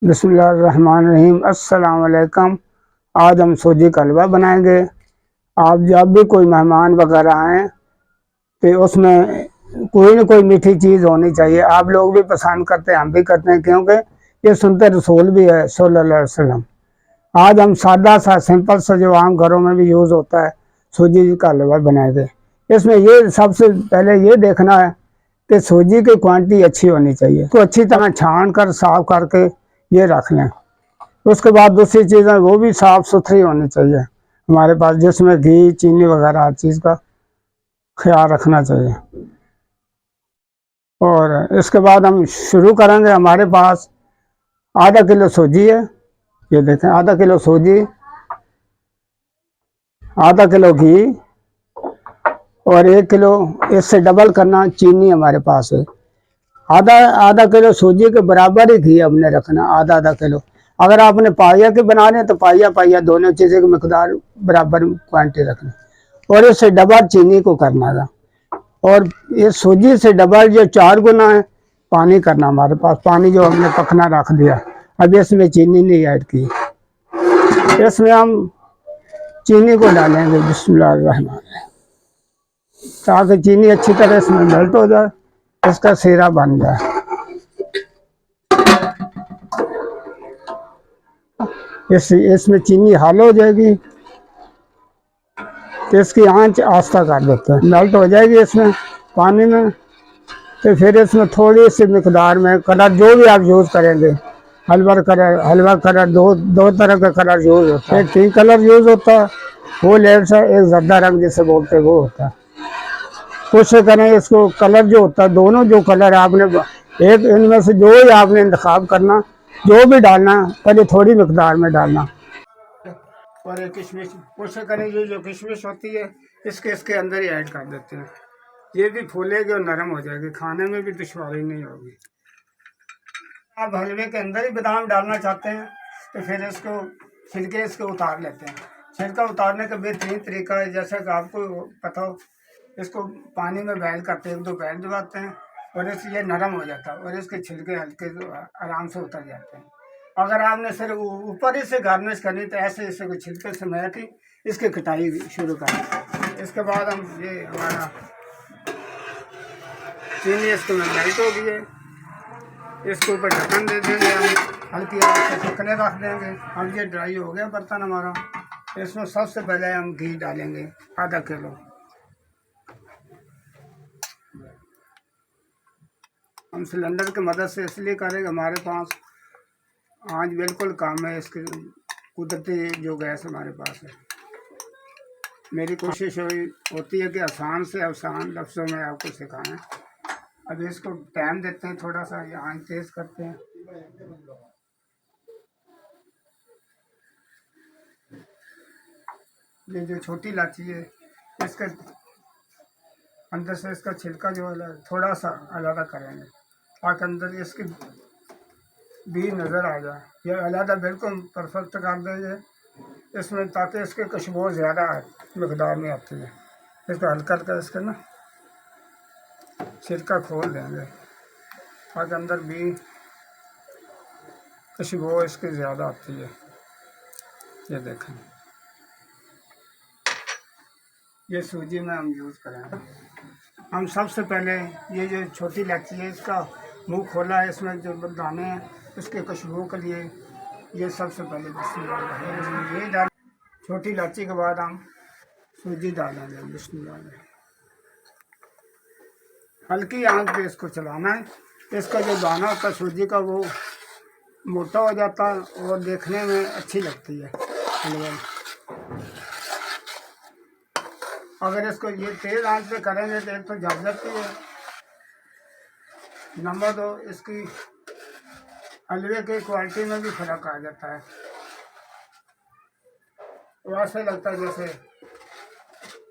बिस्मिल्लाहिर्रहमानिर्रहीम। अस्सलाम वालेकुम। आज हम सूजी का हलवा बनाएंगे। आप जब भी कोई मेहमान वगैरह आएँ तो उसमें कोई ना कोई मीठी चीज़ होनी चाहिए। आप लोग भी पसंद करते हैं, हम भी करते हैं, क्योंकि ये सुन्नत रसूल भी है सल्लल्लाहु अलैहि वसल्लम। आज हम सादा सा सिंपल सा जो आम घरों में भी यूज़ होता है सूजी का हलवा बनाएंगे। इसमें ये सबसे पहले ये देखना है कि सूजी की क्वांटिटी अच्छी होनी चाहिए, तो अच्छी तरह छान कर साफ करके ये रख लें। उसके बाद दूसरी चीज़ें वो भी साफ़ सुथरी होनी चाहिए हमारे पास, जिसमें घी चीनी वगैरह हर चीज़ का ख्याल रखना चाहिए। और इसके बाद हम शुरू करेंगे। हमारे पास आधा किलो सूजी है, ये देखें, आधा किलो सूजी, आधा किलो घी और 1 किलो इससे डबल करना चीनी हमारे पास है। आधा आधा किलो सूजी के बराबर ही घी हमने रखना, आधा आधा किलो। अगर आपने पाइया के बना रहे हैं तो पाइया पाइया दोनों चीज़ें की मकदार बराबर क्वांटिटी रखनी, और इससे डबल चीनी को करना था। और ये सूजी से डबल जो 4 गुना है पानी करना हमारे पास। पानी जो हमने पकना रख दिया, अब इसमें चीनी नहीं ऐड की, इसमें हम चीनी को डालेंगे बिस्मिल्लाहिर्रहमानिर्रहीम, ताकि चीनी अच्छी तरह इसमें मेल्ट हो जाए, इसका सीरा बन जाए। इसमें चीनी हाल हो जाएगी तो इसकी आंच आस्था कर देते हैं, मेल्ट हो जाएगी इसमें पानी में। तो फिर इसमें थोड़ी सी मिकदार में कलर जो भी आप यूज़ करेंगे, हलवा कलर दो तरह का कलर यूज़ होता है। एक पिंक कलर यूज़ होता है, वो लेट से एक जर्दा रंग जिसे बोलते हैं वो होता है। कोशिश करें इसको कलर जो होता है, दोनों जो कलर आपने एक इनमें से जो ही आपने इंतखाब करना, जो भी डालना पहले थोड़ी मिकदार में डालना। और ये किशमिश कोशिश करें, ये जो किशमिश होती है इसके अंदर ही ऐड कर देते हैं। ये भी फूलेगी और नरम हो जाएगी, खाने में भी दुश्वारी नहीं होगी। आप हलवे के अंदर ही बादाम डालना चाहते हैं तो फिर इसको छिलके इसको उतार लेते हैं। छिलका उतारने का बेहतरीन तरीका है, जैसा कि आपको पता हो, इसको पानी में बॉयल करते हैं, 1-2 बैल दबाते हैं और इससे ये नरम हो जाता है और इसके छिलके हल्के आराम से उतर जाते हैं। अगर आपने सिर्फ ऊपर ही से गार्निश करनी तो ऐसे इसे को छिलके समेत ही इसकी कटाई शुरू करें। इसके बाद हम ये हमारा चीनी इसको मेल्ट हो गई है, इसके ऊपर ढक्कन दे देंगे, हम हल्की आंच से पकने रख देंगे। अब ये ड्राई हो गया बर्तन हमारा। इसमें सबसे पहले हम घी डालेंगे, आधा किलो। हम सिलेंडर की मदद से इसलिए करेंगे, हमारे पास आंच बिल्कुल कम है, इसकी कुदरती जो गैस हमारे पास है। मेरी कोशिश होती है कि आसान से आसान लफ्ज़ों में आपको सिखाएं। अब इसको टाइम देते हैं थोड़ा सा, ये आंच तेज़ करते हैं। ये जो छोटी इलायची है इसके अंदर से इसका छिलका जो है थोड़ा सा अलग करेंगे, ताकि अंदर इसकी भी नज़र आ जाए। ये अलग बिल्कुल परफेक्ट कर देंगे इसमें, ताकि इसकी खुशबू ज़्यादा मकदार में आती है। इसको हल्का हल्का इसका ना छिलका खोल देंगे, ताकि अंदर भी खुशबू इसकी ज़्यादा आती है। ये देखें, ये सूजी में हम यूज़ करेंगे। हम सबसे पहले ये जो छोटी इलायची है इसका मुंह खोला है, इसमें जो दाने हैं उसके खुशबू के लिए ये सबसे पहले बिस्मिल्लाह ये डाल। छोटी इलायची के बाद हम सूजी डालेंगे बिस्मिल्लाह। हल्की आंच पे इसको चलाना है। इसका जो दाना होता है सूजी का वो मोटा हो जाता है और देखने में अच्छी लगती है हलवा। अगर इसको ये तेज़ आंच पे करेंगे तो एक तो जल जाती है, नंबर 2 इसकी हलवे की क्वालिटी में भी फ़र्क आ जाता है। वैसे लगता है जैसे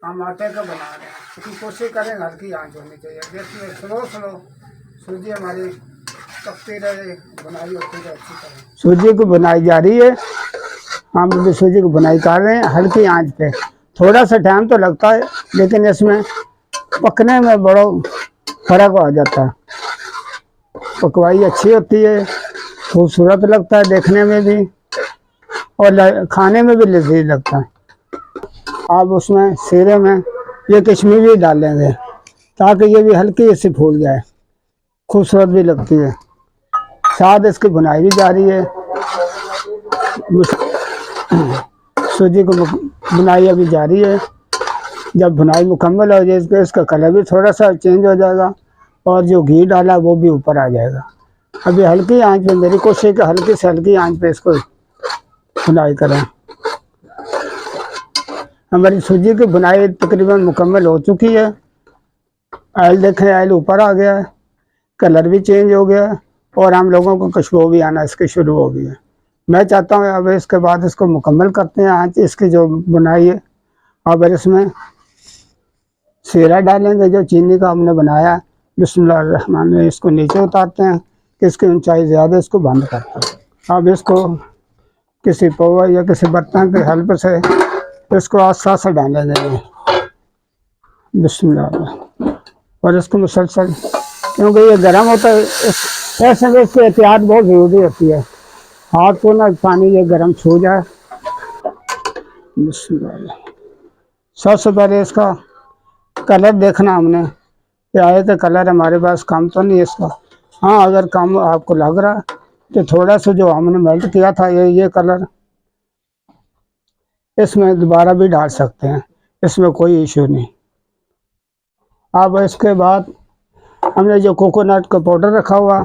हम आटे का बना रहे हैं, लेकिन कोशिश करें हल्की आंच होनी चाहिए, जिसमें स्लो सूजी हमारी पकती रहे, बनाई होती रहे अच्छी तरह। सूजी को बनाई जा रही है, हम भी सूजी को बनाई कर रहे हैं हल्की आंच पे। थोड़ा सा टाइम तो लगता है, लेकिन इसमें पकने में बड़ा फ़र्क आ जाता है, पकवाई अच्छी होती है। खूबसूरत लगता है देखने में भी और खाने में भी लजीज लगता है। आप उसमें सीरे में ये कश्मीरी डालेंगे ताकि ये भी हल्की सी फूल जाए, खूबसूरत भी लगती है। साथ इसकी बुनाई भी जारी है, सूजी को बुनाई अभी जारी है। जब बुनाई मुकम्मल हो जाए इसका कलर भी थोड़ा सा चेंज हो जाएगा और जो घी डाला वो भी ऊपर आ जाएगा। अभी हल्की आंच पे, मेरी कोशिश है कि हल्की से हल्की आंच पे इसको बुनाई करें। हमारी सूजी की बुनाई तकरीबन मुकम्मल हो चुकी है। आयल देखें, आयल ऊपर आ गया है, कलर भी चेंज हो गया है और हम लोगों को खुशबू भी आना इसकी शुरू हो गई है। मैं चाहता हूँ अब इसके बाद इसको मुकम्मल करते हैं आंच इसकी जो बुनाई है। अब इसमें सीरा डालेंगे जो चीनी का हमने बनाया। बिस्मिल्लाहिर्रहमानिर्रहीम, इसको नीचे उतारते हैं कि इसकी ऊंचाई ज़्यादा, इसको बंद करते हैं। अब इसको किसी पौवा या किसी बर्तन की हेल्प से इसको आस्ता आस्ता डालेंगे बिस्मिल्लाह, और इसको मुसलसल, क्योंकि ये गर्म होता है ऐसे में इसकी एहतियात बहुत ज़रूरी होती है। हाथ को ना पानी ये गर्म छू जाए। बिस्मिल्लाह। सबसे पहले इसका कलर देखना हमने कि आए तो कलर हमारे पास कम तो नहीं है इसका। हाँ, अगर कम आपको लग रहा है तो थोड़ा सा जो हमने मेल्ट किया था ये कलर इसमें दोबारा भी डाल सकते हैं, इसमें कोई इशू नहीं। अब इसके बाद हमने जो कोकोनट का पाउडर रखा हुआ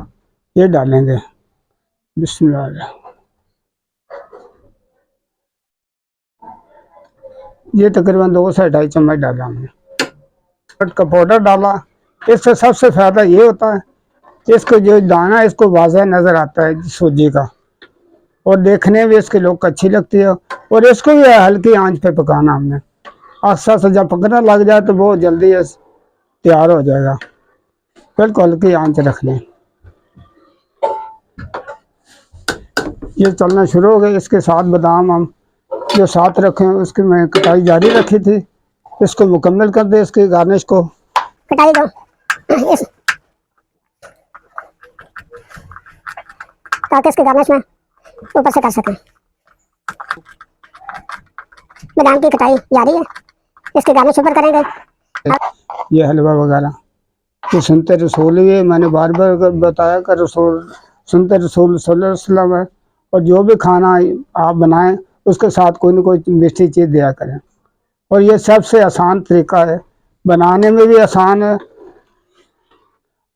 ये डालेंगे बिस्मिल्लाह। ये तकरीबन 2 से 2.5 चम्मच डाला हमने कोकोनट का पाउडर डाला। इससे सबसे फ़ायदा ये होता है कि इसको जो दाना है इसको वाज़ह नज़र आता है सूजी का, और देखने में इसकी लुक अच्छी लगती है। और इसको भी हल्की आंच पे पकाना हमने, आस्ता से जब पकना लग जाए तो बहुत जल्दी तैयार हो जाएगा। बिल्कुल हल्की आंच रख लें। ये चलना शुरू हो गया। इसके साथ बादाम हम जो साथ रखे उसकी मैं कटाई जारी रखी थी, इसको मुकम्मल कर दे। इसकी गार्निश को कटाई दो ताकि इसकी गार्निश में ऊपर से कर सकें। बादाम की कटाई जारी है, इसकी गार्निश ऊपर करेंगे। ये हलवा वगैरह तो सुनते रसूल, ये मैंने बार बार बताया कि रसूल सुनते रसूल सल्लल्लाहु अलैहि वसल्लम है। और जो भी खाना आप बनाएं उसके साथ कोई ना कोई मीठी चीज़ दिया करें। और ये सबसे आसान तरीका है, बनाने में भी आसान है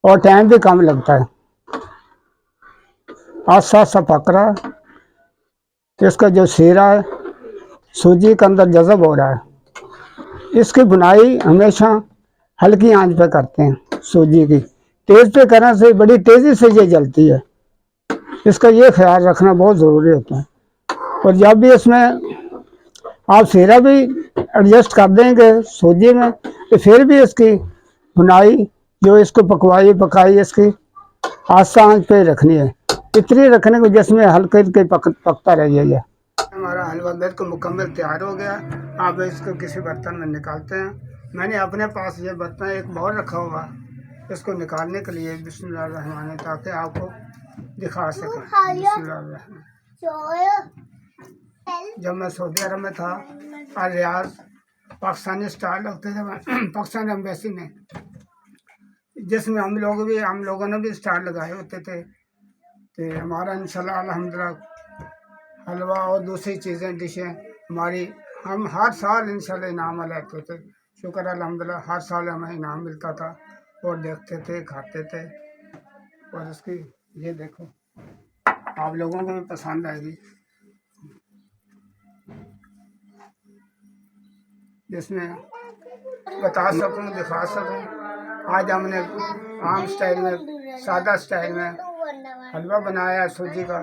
और टाइम भी कम लगता है। आस्ता आस्ता पक रहा है, इसका जो सीरा है सूजी के अंदर जज़ब हो रहा है। इसकी बुनाई हमेशा हल्की आंच पे करते हैं। सूजी की तेज़ पे करने से बड़ी तेज़ी से ये जलती है, इसका ये ख्याल रखना बहुत ज़रूरी होता है। और जब भी इसमें आप सीरा भी एडजस्ट कर देंगे सूजी में तो फिर भी इसकी बुनाई जो इसको पकाई इसकी आस्ता आंच पे रखनी है, इतनी रखने को जिसमें हल्के हल्के पकता रहिए। हमारा हलवा बिल्कुल मुकम्मल तैयार हो गया। आप इसको किसी बर्तन में निकालते हैं। मैंने अपने पास ये बर्तन एक बाउल रखा हुआ, इसको निकालने के लिए बिस्मिल्लाह, ताकि आपको दिखा सकें। बिस्मिल्लाह। जब मैं सऊदी अरब में था और रियाज पाकिस्तानी स्टाइल लगते थे पाकिस्तान एम्बेसी में, जिसमें हम लोगों ने भी स्टाइल लगाए होते थे। तो हमारा इंशाल्लाह अल्हम्दुलिल्लाह हलवा और दूसरी चीज़ें डिशें हमारी, हम हर साल इंशाल्लाह इनाम लेते थे। शुक्र अल्हम्दुलिल्लाह, हर साल हमें इनाम मिलता था और देखते थे, खाते थे। और इसकी ये देखो, आप लोगों को भी पसंद आएगी। जिसमें बता सकूं, दिखा सकूं। आज हमने आम स्टाइल में, सादा स्टाइल में हलवा बनाया सूजी का।